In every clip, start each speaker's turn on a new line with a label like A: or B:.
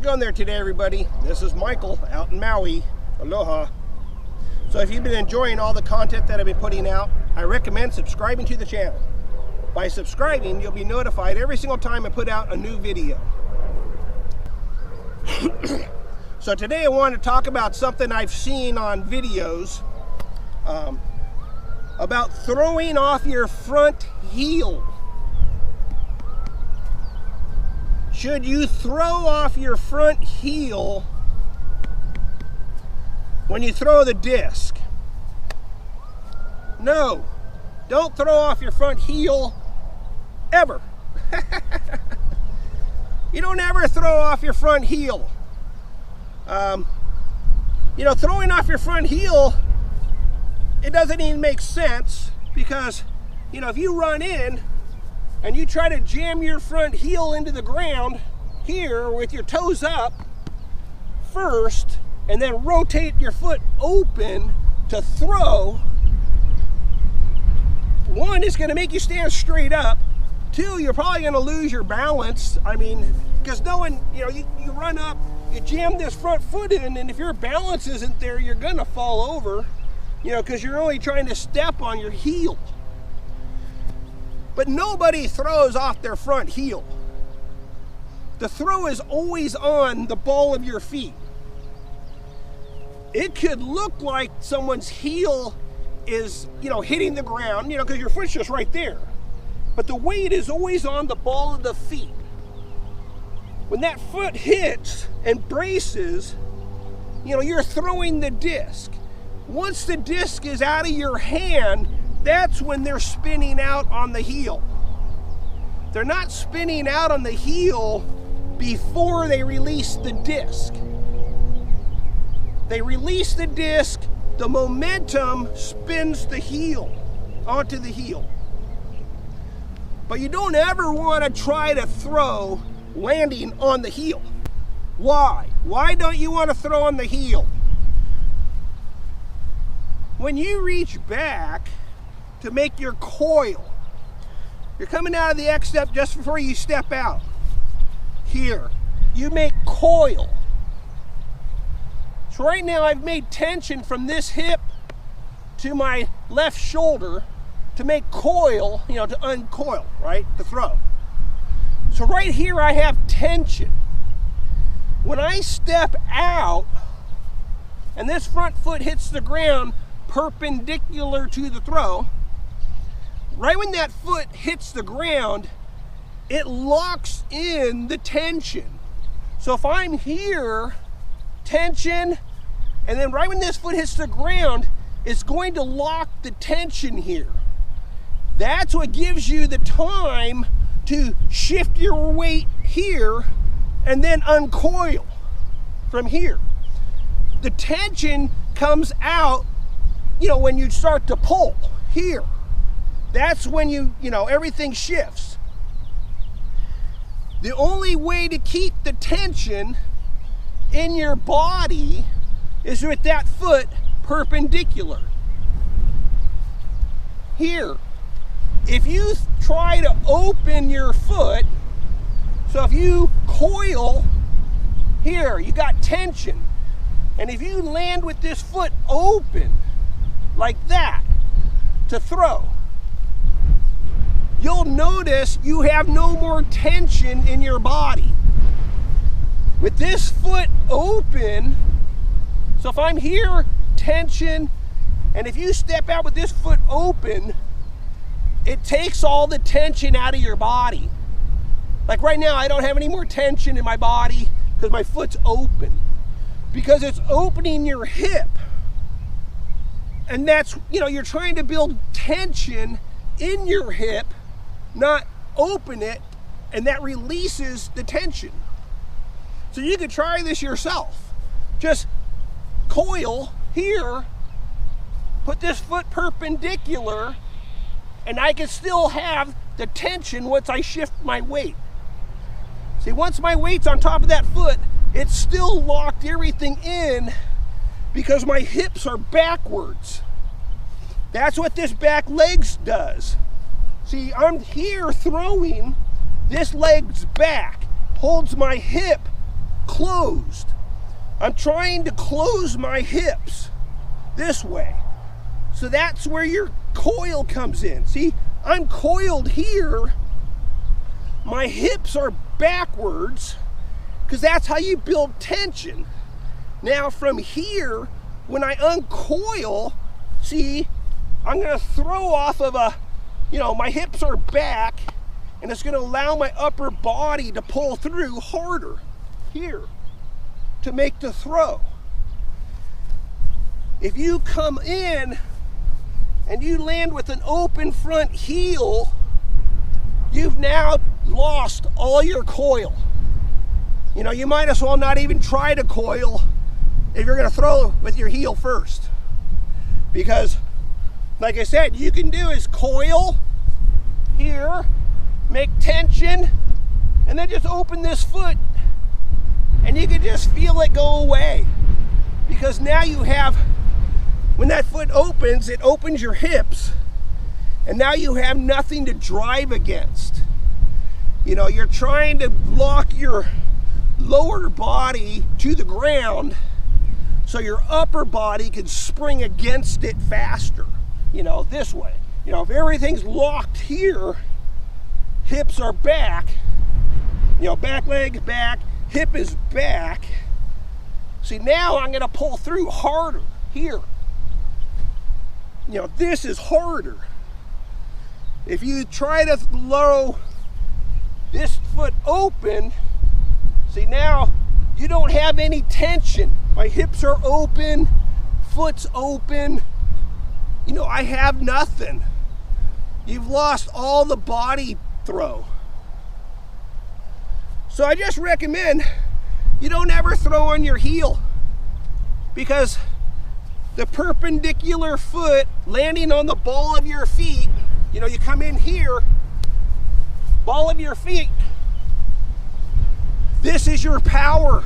A: going there today, everybody? This is Michael out in Maui. Aloha. So if you've been enjoying all the content that I've been putting out, I recommend subscribing to the channel. By subscribing, you'll be notified every single time I put out a new video. So today I want to talk about something I've seen on videos about throwing off your front heel. Should you throw off your front heel when you throw the disc? No, don't throw off your front heel ever. You don't ever throw off your front heel. Throwing off your front heel, it doesn't even make sense because, if you run in and you try to jam your front heel into the ground here with your toes up first and then rotate your foot open to throw, one, it's going to make you stand straight up. Two, you're probably going to lose your balance. Because you run up, you jam this front foot in, and if your balance isn't there, you're going to fall over, because you're only trying to step on your heel. But nobody throws off their front heel. The throw is always on the ball of your feet. It could look like someone's heel is, hitting the ground, because your foot's just right there. But the weight is always on the ball of the feet. When that foot hits and braces, you're throwing the disc. Once the disc is out of your hand, that's when they're spinning out on the heel. They're not spinning out on the heel before they release the disc. They release the disc, the momentum spins the heel onto the heel. But you don't ever want to try to throw landing on the heel. Why? Why don't you want to throw on the heel? When you reach back to make your coil, you're coming out of the X step just before you step out. Here, you make coil. So right now I've made tension from this hip to my left shoulder to make coil, to uncoil, right? To throw. So right here I have tension. When I step out and this front foot hits the ground perpendicular to the throw, right when that foot hits the ground, it locks in the tension. So if I'm here, tension, and then right when this foot hits the ground, it's going to lock the tension here. That's what gives you the time to shift your weight here and then uncoil from here. The tension comes out, when you start to pull here. That's when everything shifts. The only way to keep the tension in your body is with that foot perpendicular. Here, if you try to open your foot, so if you coil here, you got tension. And if you land with this foot open, like that, to throw, you'll notice you have no more tension in your body. With this foot open, so if I'm here, tension, and if you step out with this foot open, it takes all the tension out of your body. Like right now, I don't have any more tension in my body because my foot's open. Because it's opening your hip. And that's, you're trying to build tension in your hip, not open it, and that releases the tension. So you could try this yourself. Just coil here, put this foot perpendicular, and I can still have the tension once I shift my weight. See, once my weight's on top of that foot, it's still locked everything in because my hips are backwards. That's what this back legs does. See, I'm here throwing, this leg's back, holds my hip closed. I'm trying to close my hips this way. So that's where your coil comes in. See, I'm coiled here. My hips are backwards because that's how you build tension. Now from here, when I uncoil, see, I'm gonna throw off of a, my hips are back, and it's gonna allow my upper body to pull through harder here to make the throw. If you come in and you land with an open front heel, you've now lost all your coil. You might as well not even try to coil if you're gonna throw with your heel first. Because, like I said, you can do is coil here, make tension, and then just open this foot, and you can just feel it go away. Because now you have, when that foot opens, it opens your hips, and now you have nothing to drive against. You're trying to lock your lower body to the ground so your upper body can spring against it faster, this way. If everything's locked here, hips are back, back leg back, hip is back. See, now I'm gonna pull through harder here. This is harder. If you try to throw this foot open, see, now you don't have any tension. My hips are open, foot's open. I have nothing. You've lost all the body throw. So I just recommend you don't ever throw on your heel, because the perpendicular foot landing on the ball of your feet, you come in here, ball of your feet, this is your power.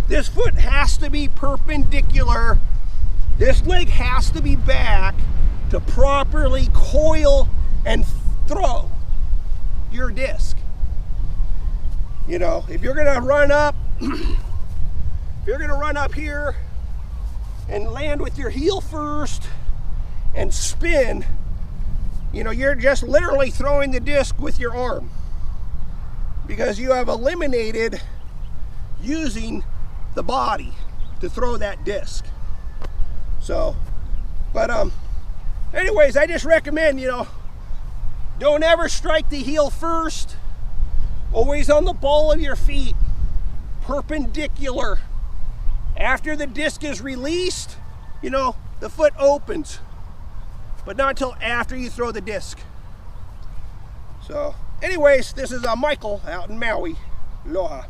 A: This foot has to be perpendicular. This leg has to be back to properly coil and throw your disc. If you're gonna run up, here and land with your heel first and spin, you're just literally throwing the disc with your arm, because you have eliminated using the body to throw that disc. So, but anyways, I just recommend, don't ever strike the heel first. Always on the ball of your feet, perpendicular. After the disc is released, the foot opens, but not until after you throw the disc. So anyways, this is Michael out in Maui. Aloha.